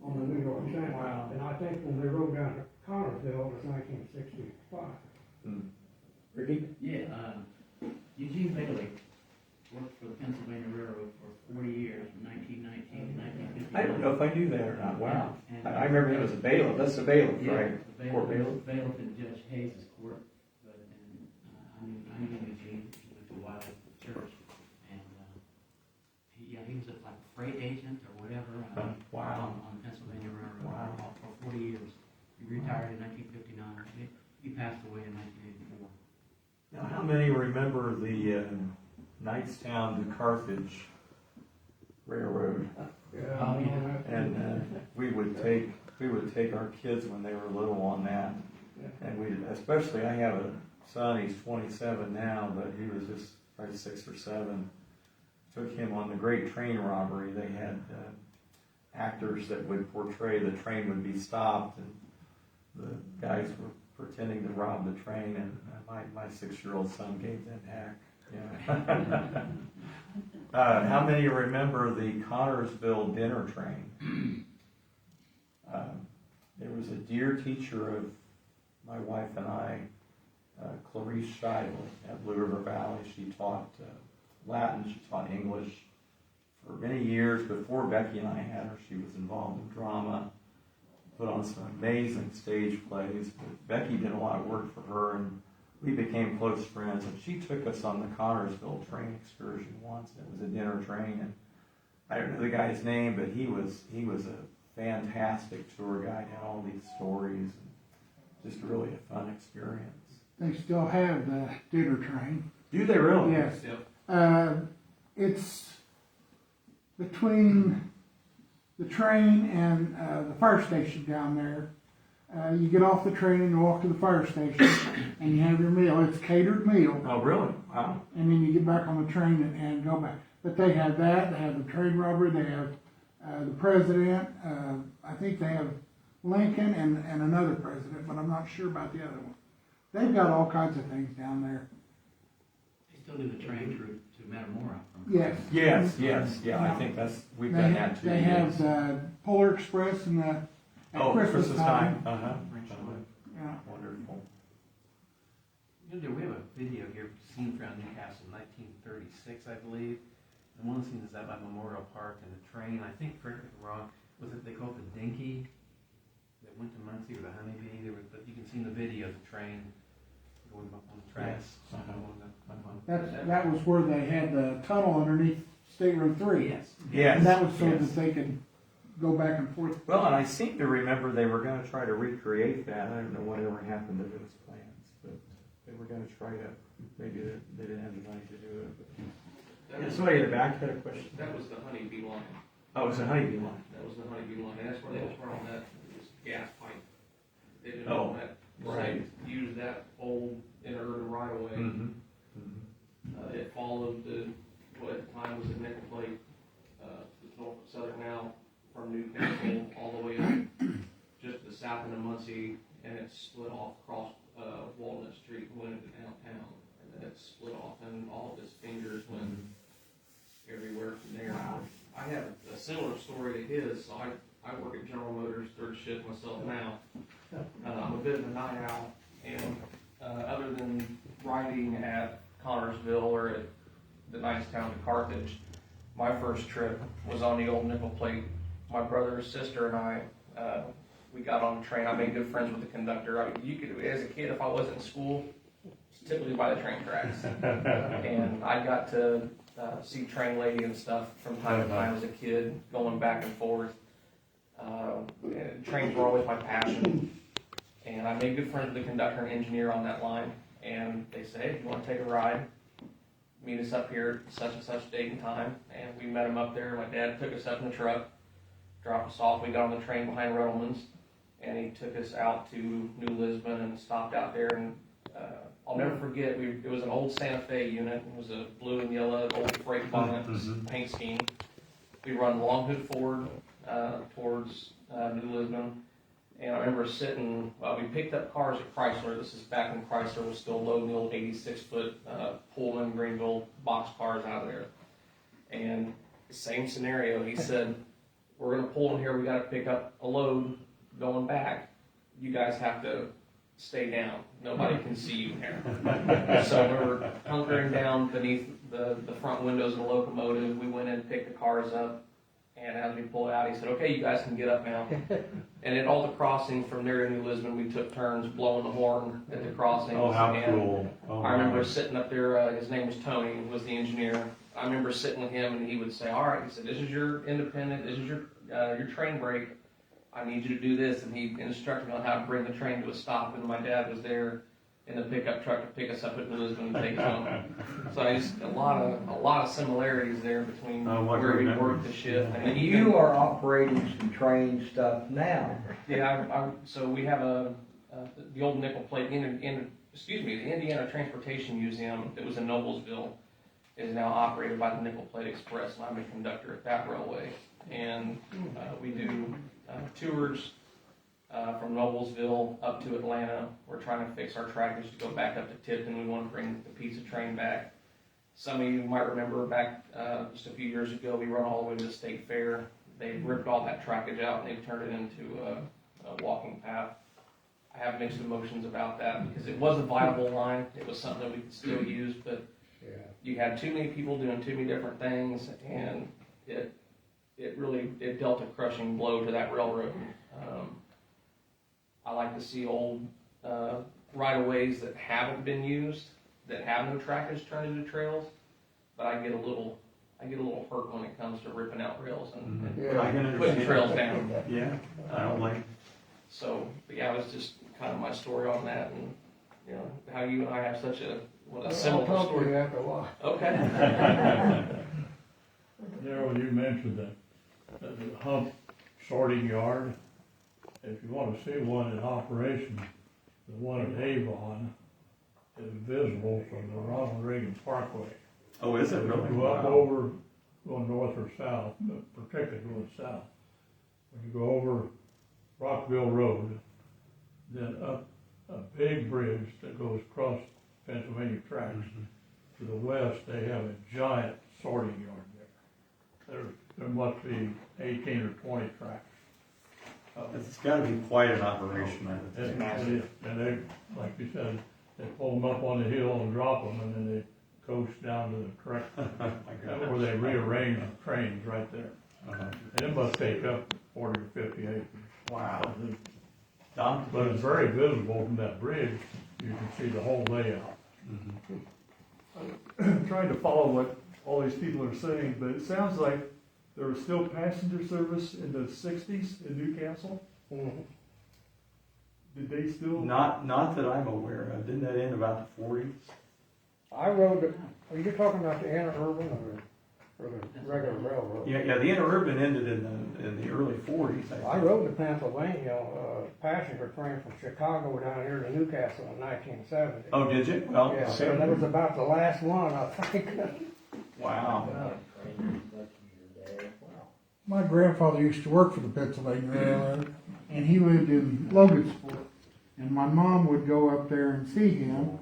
on the New York Central. Wow. And I think when we rode down to Connersville, it was 1965. Ricky? Yeah, Eugene Bailey worked for the Pennsylvania Railroad for 40 years, from 1919 to 1959. I don't know if I knew that or not. Wow. And- I remember him as a bailiff. That's a bailiff, Yeah, right? the Court bailiff? bailiff in Judge Hayes' court, but, and, I knew Eugene, he went to a while church, and, he was like a freight agent or whatever, Wow. on Pennsylvania Railroad Wow. for 40 years. He retired in 1959, he passed away in 1984. Now, how many remember the Knightstown to Carthage Railroad? Yeah. Oh, yeah. And we would take our kids when they were little on that. And especially I have a son, he's 27 now, but he was just probably 6 or 7. Took him on the Great Train Robbery. They had actors that would portray the train would be stopped, and the guys were pretending to rob the train, and my 6-year-old son gave them heck. Yeah. How many remember the Connersville dinner train? There was a dear teacher of my wife and I, Clarice Scheidel at Blue River Valley. She taught Latin, she taught English. For many years before Becky and I had her, she was involved in drama, put on some amazing stage plays. But Becky did a lot of work for her, and we became close friends. And she took us on the Connersville train excursion once. It was a dinner train, and I don't know the guy's name, but he was a fantastic tour guide. Had all these stories, and just really a fun experience. They still have the dinner train. Do they really? Yes. Yep. It's between the train and the fire station down there. You get off the train and you walk to the fire station and you have your meal. It's catered meal. Oh, really? Wow. And then you get back on the train and go back. But they have that, they have the train robbery, they have the president, I think they have Lincoln and another president, but I'm not sure about the other one. They've got all kinds of things down there. They still do the train to Metamora from. Yes. Yes, yeah, I think we've done that too. They have the Polar Express and the at Christmas time. Uh-huh. Yeah. Wonderful. You know, we have a video here, seen from Newcastle, 1936, I believe. And one of the scenes is out by Memorial Park, and the train, I think, correct me if I'm wrong, was it, they called it the Dinky, that went to Muncie with the honeybee. But you can see in the video, the train going up on the tracks. Yes. That was where they had the tunnel underneath State Road 3. Yes. Yes. And that was so yes. that they could go back and forth. Well, and I seem to remember they were gonna try to recreate that. I don't know whatever happened to those plans, but they were gonna try to, maybe they didn't have the money to do it. But. Yeah, somebody in the back had a question. That was the honeybee line. Oh, it's a honeybee line. That was the honeybee line, and that's where they was running that gas pipe. They didn't Oh, know that. right. They used that old inner right of way. Mm-hmm. It followed what at the time was a nickel plate, to Norfolk Southern now, from Newcastle all the way up just to the south end of Muncie, and it split off across Walnut Street and went into downtown, and then it split off, and all of its fingers went everywhere from there. I have a similar story to his. So I work at General Motors third shift myself now. I'm a bit of a night owl, and other than riding at Connorsville or at the nice town of Carthage, my first trip was on the old nickel plate. My brother, sister, and I, we got on the train. I made good friends with the conductor. You could, as a kid, if I wasn't in school, typically by the train tracks, and I got to see train lady and stuff from time to time as a kid, going back and forth. Trains were always my passion, and I made good friends with the conductor and engineer on that line. And they say, hey, if you want to take a ride, meet us up here at such and such date and time. And we met them up there. My dad took us up in the truck, dropped us off. We got on the train behind Reynolds, and he took us out to New Lisbon and stopped out there. And I'll never forget, it was an old Santa Fe unit. It was a blue and yellow old freight bonnet paint scheme. We run Long Hood Ford towards New Lisbon. And I remember we picked up cars at Chrysler. This is back when Chrysler was still loading the old 86-foot Pullman Greenville box cars out of there. And same scenario, he said, we're going to pull in here, we got to pick up a load going back. You guys have to stay down. Nobody can see you here. So we were hunkering down beneath the front windows of the locomotive. We went in and picked the cars up. And as we pulled out, he said, okay, you guys can get up now. And at all the crossings from there to New Lisbon, we took turns blowing the horn at the crossings. Oh, how and cool. Oh, I remember sitting up there, his name was Tony, was the engineer. I remember sitting with him and he would say, all right, he said, this is your independent, this is your train break. I need you to do this. And he instructed me on how to bring the train to a stop. And my dad was there in the pickup truck to pick us up at New Lisbon and take us home. So I just, a lot of similarities there between where we worked the shift. And you are operating some train stuff now. Yeah, so we have the old nickel plate, the Indiana Transportation Museum that was in Noblesville is now operated by the Nickel Plate Express, and I'm a conductor at that railway. And we do tours from Noblesville up to Atlanta. We're trying to fix our trackage to go back up to Tipton. We want to bring the pizza train back. Some of you might remember back just a few years ago, we run all the way to the state fair. They ripped all that trackage out and they've turned it into a walking path. I have mixed emotions about that because it was a viable line. It was something that we could still use, but you had too many people doing too many different things, and it dealt a crushing blow to that railroad. I like to see old right-of-ways that haven't been used, that have no trackage turned into trails, but I get a little hurt when it comes to ripping out rails and I can putting understand. trails down. Yeah, I don't like. So, but yeah, it was just kind of my story on that, and you know how you and I have such a similar I'll talk to story. you after a while. Okay. Darrell, you mentioned the hump sorting yard. if you wanna see one in operation, the one at Avon is visible from the Ronald Reagan Parkway. Oh, is it If you really? go up Wow. over, going north or south, but particularly going south. When you go over Rockville Road, then up a big bridge that goes across Pennsylvania tracks. To the west, they have a giant sorting yard there. There must be 18 or 20 tracks. It's gotta be quite an operation, I would It's think. massive. And they, like you said, they pull them up on the hill and drop them, and then they coast down to the correct, where they rearrange the trains right there. Uh-huh. And it must take up 40 or 50 acres. Wow. Don? But it's very visible from that bridge, you can see the whole layout. Mhm. Trying to follow what all these people are saying, but it sounds like there was still passenger service in the sixties in Newcastle. Mhm. Did they still? Not that I'm aware of. Didn't that end about the 40s? I rode the, are you talking about the interurban or the regular railroad? Yeah, the interurban ended in the early 40s, I rode the Pennsylvania, passenger train from Chicago down here to Newcastle in 1970. Oh, did you? Well, Yeah, so that was about the last one, I think. wow. My grandfather used to work for the Pennsylvania Railroad, and he lived in Logansport. And my mom would go up there and see him,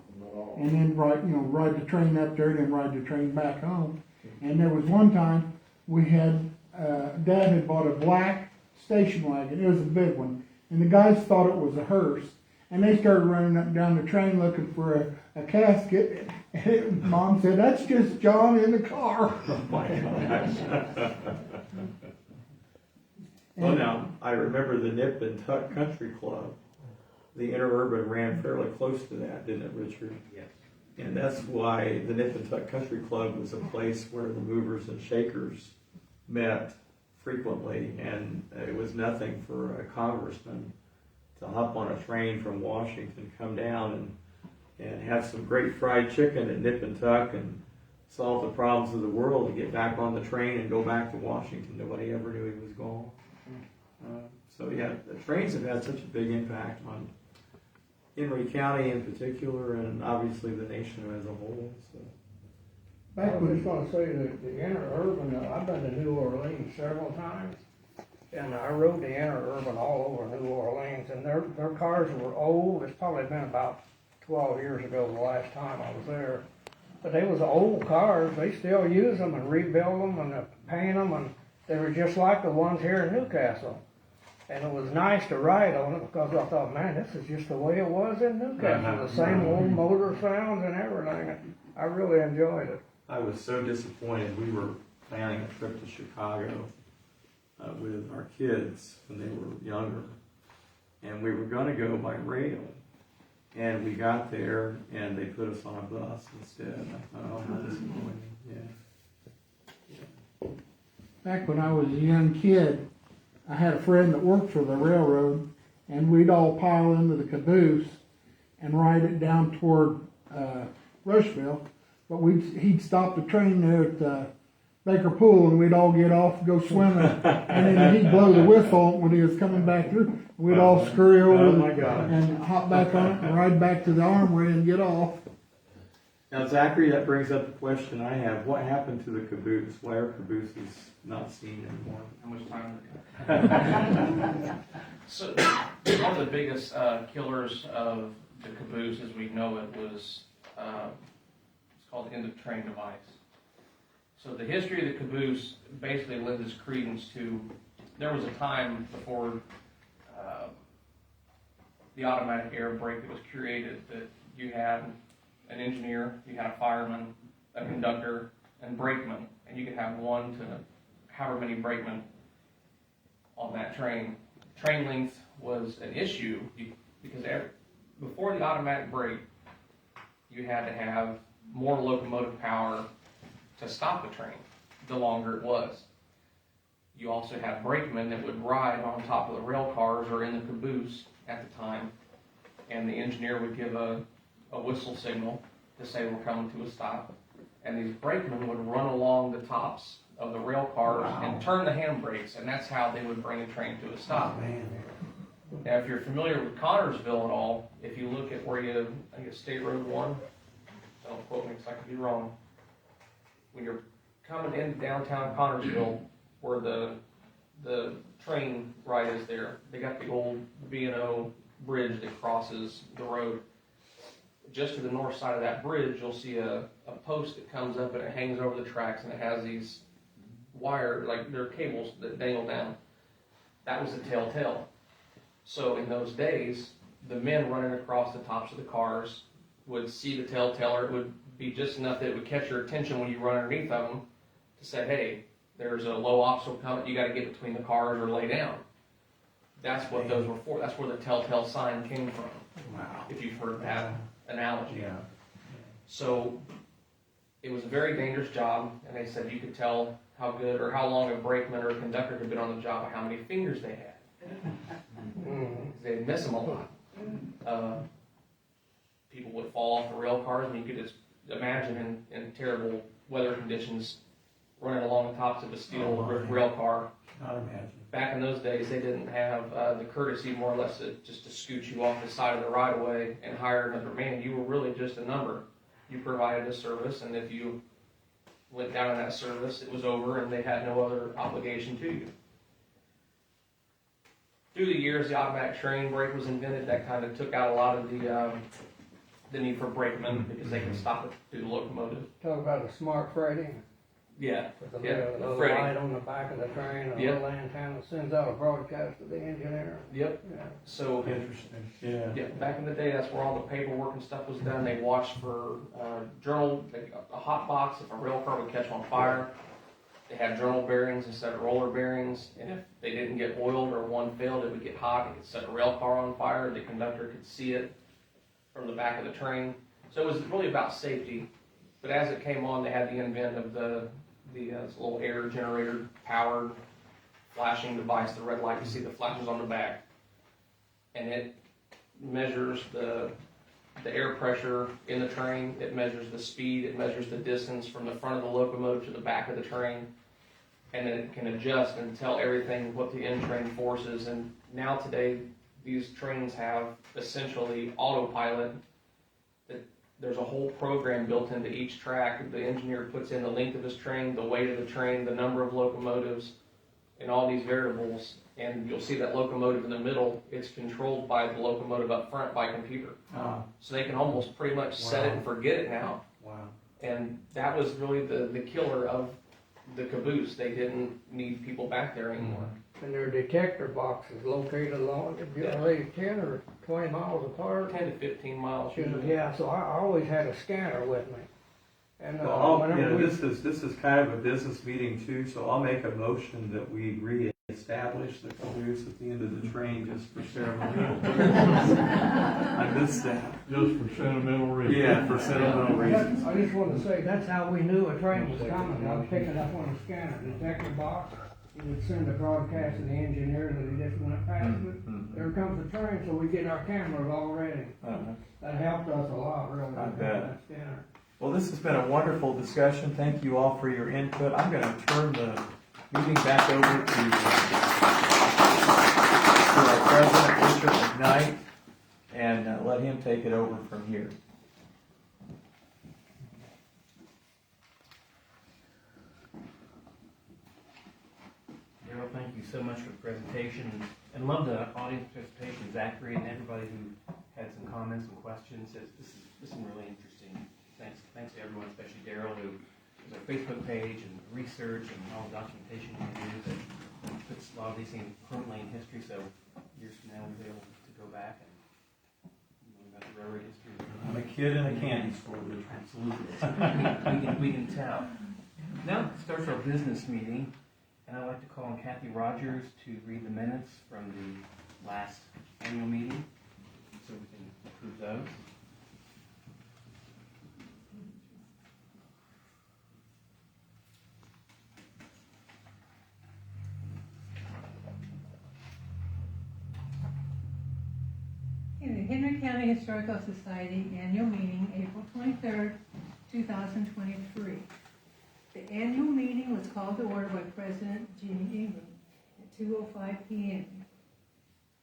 and then ride the train up there, and then ride the train back home. And there was one time we had, Dad had bought a black station wagon. It was a big one, and the guys thought it was a hearse. And they started running up and down the train looking for a casket. And Mom said, "That's just John in the car." Oh my gosh. Well, now, I remember the Nip and Tuck Country Club. The interurban ran fairly close to that, didn't it, Richard? Yes. And that's why the Nip and Tuck Country Club was a place where the movers and shakers met frequently, and it was nothing for a congressman to hop on a train from Washington, come down and have some great fried chicken at Nip and Tuck and solve the problems of the world and get back on the train and go back to Washington. Nobody ever knew he was gone. So yeah, the trains have had such a big impact on Henry County in particular, and obviously the nation as a whole. So. I was just gonna say that the interurban, I've been to New Orleans several times, and I rode the interurban all over New Orleans, and their cars were old. It's probably been about 12 years ago the last time I was there. But they was old cars. They still use them and rebuild them and paint them, and they were just like the ones here in Newcastle. And it was nice to ride on it because I thought, man, this is just the way it was in Newcastle. The same old motor sounds and everything. I really enjoyed it. I was so disappointed. We were planning a trip to Chicago with our kids when they were younger, and we were going to go by rail. And we got there, and they put us on a bus instead. I thought, oh, how disappointing. Yeah. Back when I was a young kid, I had a friend that worked for the railroad, and we'd all pile into the caboose and ride it down toward Rushville. But he'd stop the train there at Baker Pool, and we'd all get off and go swimming. And then he'd blow the whistle when he was coming back through. We'd all scurry over Oh my gosh. and hop back on it and ride back to the armory and get off. Now, Zachary, that brings up the question I have. What happened to the caboose? Why are cabooses not seen anymore? How much time? So, one of the biggest killers of the caboose as we know it was, it's called the end of train device. So the history of the caboose basically lends its credence to, there was a time before the automatic air brake that was created that you had an engineer, you had a fireman, a conductor, and brakeman, and you could have one to however many brakemen on that train. Train length was an issue because before the automatic brake, you had to have more locomotive power to stop the train, the longer it was. You also had brakemen that would ride on top of the rail cars or in the caboose at the time, and the engineer would give a whistle signal to say we're coming to a stop, and these brakemen would run along the tops of the rail cars and turn the handbrakes, and that's how they would bring a train to a stop. Now, if you're familiar with Connorsville at all, if you look at where you, I think it's State Road 1, don't quote me because I could be wrong. When you're coming into downtown Connorsville, where the train ride is there, they got the old B&O bridge that crosses the road. Just to the north side of that bridge, you'll see a post that comes up and it hangs over the tracks, and it has these wire, like they're cables that dangle down. That was the telltale. So in those days, the men running across the tops of the cars would see the telltale, or it would be just enough that it would catch your attention when you run underneath of them to say, hey, there's a low obstacle coming, you got to get between the cars or lay down. That's what those were for. That's where the telltale sign came from. Wow. If you've heard that analogy. Yeah. So it was a very dangerous job, and they said you could tell how good or how long a brakeman or a conductor had been on the job by how many fingers they had. They'd miss them a lot. People would fall off the rail cars, and you could just imagine in terrible weather conditions running along the tops of a steel rail car. Not imagine. Back in those days, they didn't have the courtesy, more or less, just to scoot you off the side of the right of way and hire another man. You were really just a number. You provided a service, and if you went down in that service, it was over, and they had no other obligation to you. Through the years, the automatic train brake was invented. That kind of took out a lot of the need for brakemen, because they could stop it through the locomotive. Talk about a smart freighting. Yeah, With a yeah, little Freddie. light on the back of the train, and a Yep. little antenna that sends out a broadcast to the engineer. Yep. Yeah. So Interesting. Yeah. yeah, back in the day, that's where all the paperwork and stuff was done. They watched for journal, a hot box. If a rail car would catch on fire, they had journal bearings instead of roller bearings. And if they didn't get oiled or one failed, it would get hot. It could set a rail car on fire. The conductor could see it from the back of the train. So it was really about safety. But as it came on, they had the invent of the little air generator powered flashing device, the red light. You see the flashes on the back, and it measures the air pressure in the train. It measures the speed. It measures the distance from the front of the locomotive to the back of the train, and then it can adjust and tell everything what the in-train force is. And now today, these trains have essentially autopilot. There's a whole program built into each track. The engineer puts in the length of his train, the weight of the train, the number of locomotives, and all these variables. And you'll see that locomotive in the middle, it's controlled by the locomotive up front by computer. So they can almost pretty much set it and forget it now. Wow. And that was really the killer of the caboose. They didn't need people back there anymore. And their detector boxes located along, are they 10 or 20 miles apart? 10 to 15 miles usually. Yeah, so I always had a scanner with me. And Well, whenever we, this is kind of a business meeting too, so I'll make a motion that we reestablish the caboose at the end of the train just for ceremonial purposes. I missed that. Just for sentimental reasons. Yeah, for sentimental reasons. I just wanted to say, that's how we knew a train was coming. I was picking up on a scanner, detector box. It would send a broadcast to the engineer that he just went past it. There comes the train, so we get our cameras all ready. That helped us a lot, really. I with bet. that scanner. Well, this has been a wonderful discussion. Thank you all for your input. I'm going to turn the meeting back over to our president, Bishop McKnight, and let him take it over from here. Darrell, thank you so much for the presentation, and love the audience participation, Zachary, and everybody who had some comments and questions. This is really interesting. Thanks to everyone, especially Darrell, who has our Facebook page and research and all the documentation we do that puts a lot of these things permanently in history. So years from now, we'll be able to go back and learn about the railroad history. I'm a kid in a candy store. Absolutely, we can tell. Now starts our business meeting. And I'd like to call on Kathy Rogers to read the minutes from the last annual meeting, so we can approve those. In the Henry County Historical Society Annual Meeting, April 23rd, 2023. The annual meeting was called to order by President Jeannie Ingram at 2:05 p.m.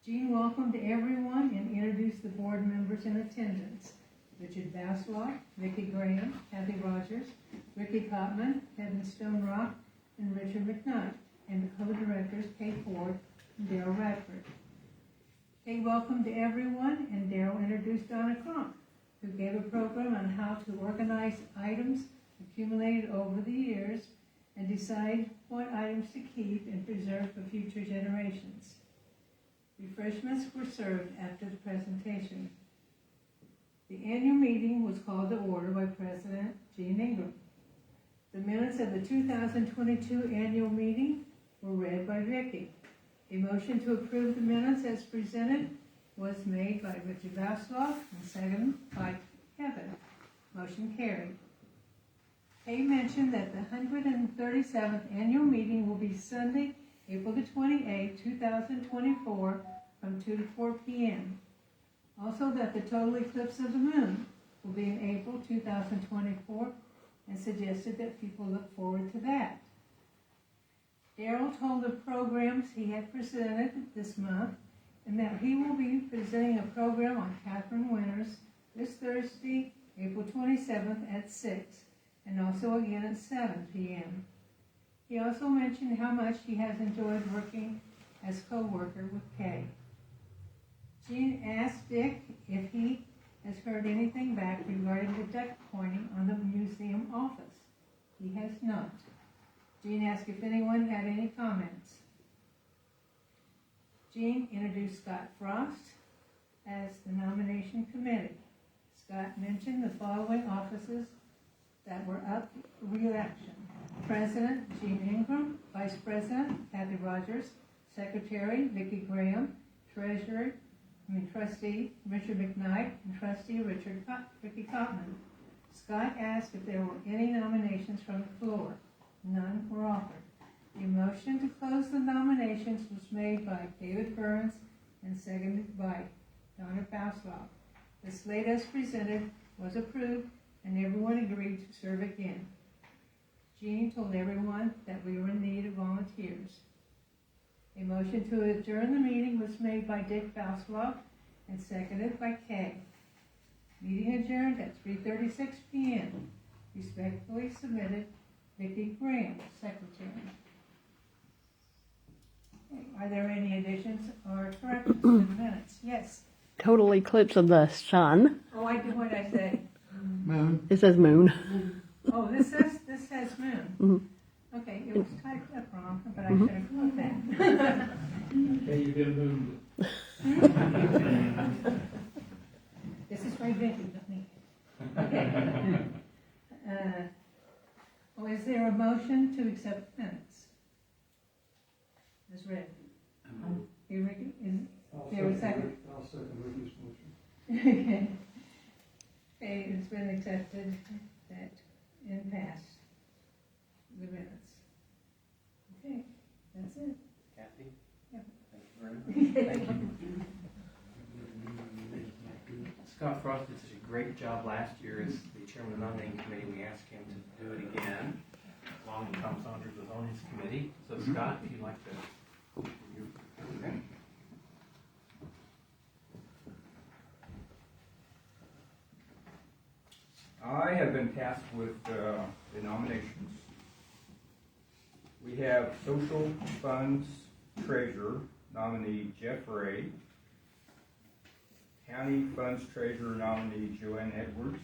Jean welcomed everyone and introduced the board members in attendance. Richard Basslock, Vicki Graham, Kathy Rogers, Ricky Cotman, Kevin Stonerock, and Richard McKnight, and the co-directors Kay Ford and Darrel Radford. Kay welcomed everyone, and Darrel introduced Donna Cronk, who gave a program on how to organize items accumulated over the years and decide what items to keep and preserve for future generations. Refreshments were served after the presentation. The annual meeting was called to order by President Jean Ingram. The minutes of the 2022 annual meeting were read by Vicki. A motion to approve the minutes as presented was made by Richard Bassloff and seconded by Kevin. Motion carried. Kay mentioned that the 137th annual meeting will be Sunday, April the 28th, 2024, from 2 to 4 p.m. Also that the total eclipse of the moon will be in April 2024, and suggested that people look forward to that. Darrel told the programs he had presented this month, and that he will be presenting a program on Catherine Winters this Thursday, April 27th at 6, and also again at 7 p.m. He also mentioned how much he has enjoyed working as co-worker with Kay. Jean asked Dick if he has heard anything back regarding the duck pointing on the museum office. He has not. Jean asked if anyone had any comments. Jean introduced Scott Frost as the nomination committee. Scott mentioned the following offices that were up for re-election: President Jean Ingram, Vice President Kathy Rogers, Secretary Vicki Graham, Trustee Richard McKnight, and Trustee Ricky Cotman. Scott asked if there were any nominations from the floor. None were offered. The motion to close the nominations was made by David Burns and seconded by Donna Bassloff. The slate as presented was approved, and everyone agreed to serve again. Jean told everyone that we were in need of volunteers. A motion to adjourn the meeting was made by Dick Bassloff and seconded by Kay. Meeting adjourned at 3:36 p.m. Respectfully submitted, Vicki Graham, Secretary. Okay, are there any additions or corrections to the minutes? Yes. Total eclipse of the sun. Oh, I did what I say. Moon. It says moon. Oh, this says moon. Mhm. Okay, it was typed up wrong, but I should have put that. Hey, you did move. This is by Vicki, not me. Okay. Is there a motion to accept minutes? As read. Here, Ricky, is there a second? I'll second Ricky's motion. Okay. Okay, it's been accepted that and passed the minutes. Okay, that's it. Kathy? Yep. Thank you very much. Thank you. Scott Frost did such a great job last year as the chairman of the nominating committee. We asked him to do it again, along with Tom Saunders was on his committee. So Scott, if you'd like to. Okay. I have been tasked with the nominations. We have Social Funds Treasurer nominee Jeff Ray, County Funds Treasurer nominee Joanne Edwards,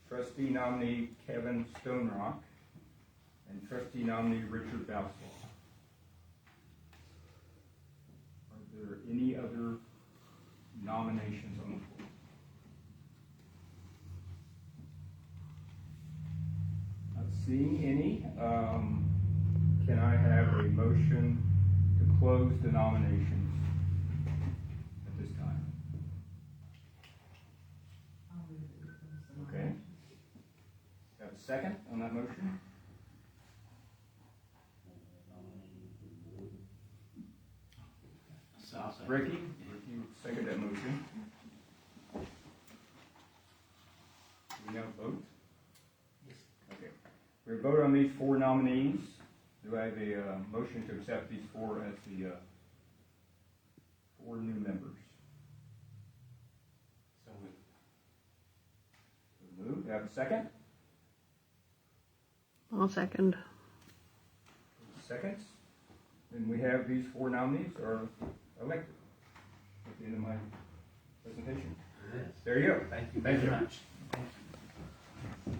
Trustee nominee Kevin Stonerock, and Trustee nominee Richard Bassloff. Are there any other nominations on the floor? Not seeing any. Can I have a motion to close the nominations at this time? Okay. Have a second on that motion? So I'll say. Ricky, if you second that motion. Do we now vote? Okay. We vote on these four nominees. Do I have a motion to accept these four as the 4 new members. So moved. So moved. Have a second? I'll second. Seconds. And we have these 4 nominees are elected at the end of my presentation. Yes. There you go. Thank you very much. Thank you.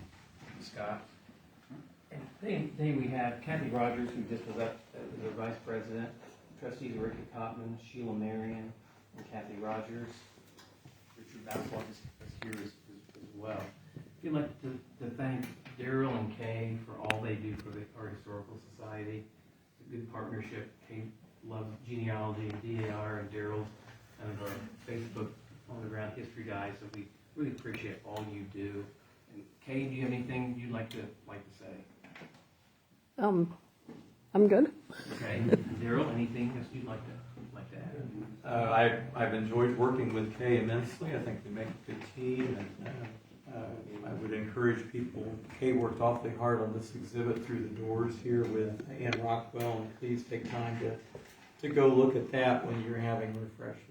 Scott. And today we have Kathy Rogers, who just was up as our vice president, trustees Ricky Cotman, Sheila Marion, and Kathy Rogers. Richard Basslock is here as well. I'd like to thank Darrel and Kay for all they do for our historical society. It's a good partnership. Kay loves genealogy and DAR, and Darrel's kind of our Facebook on the ground history guy, so we really appreciate all you do. And Kay, do you have anything you'd like to say? I'm good. Okay. Darrel, anything else you'd like to add? I've enjoyed working with Kay immensely. I think we make a good team, and I would encourage people. Kay worked awfully hard on this exhibit through the doors here with Ann Rockwell, and please take time to go look at that when you're having refreshments.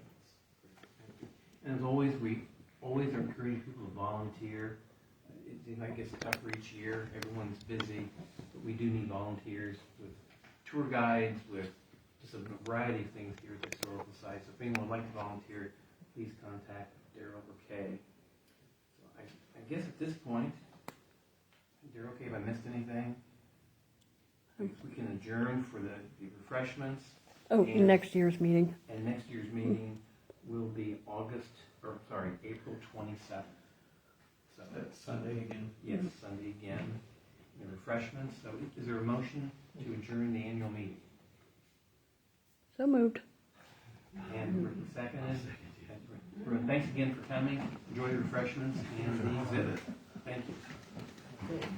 And as always, we always encourage people to volunteer. It gets tougher each year. Everyone's busy, but we do need volunteers with tour guides, with just a variety of things here at the Historical Society. So if anyone would like to volunteer, please contact Darrel or Kay. So I guess at this point, Darrel, Kay, if I missed anything, we can adjourn for the refreshments. Oh, And- next year's meeting. And next year's meeting will be April 27th. So That's Sunday again. yes, Sunday again. The refreshments. So is there a motion to adjourn the annual meeting? So moved. And Ricky seconded. Everyone, thanks again for coming. Enjoy the refreshments and the exhibit. Thank you.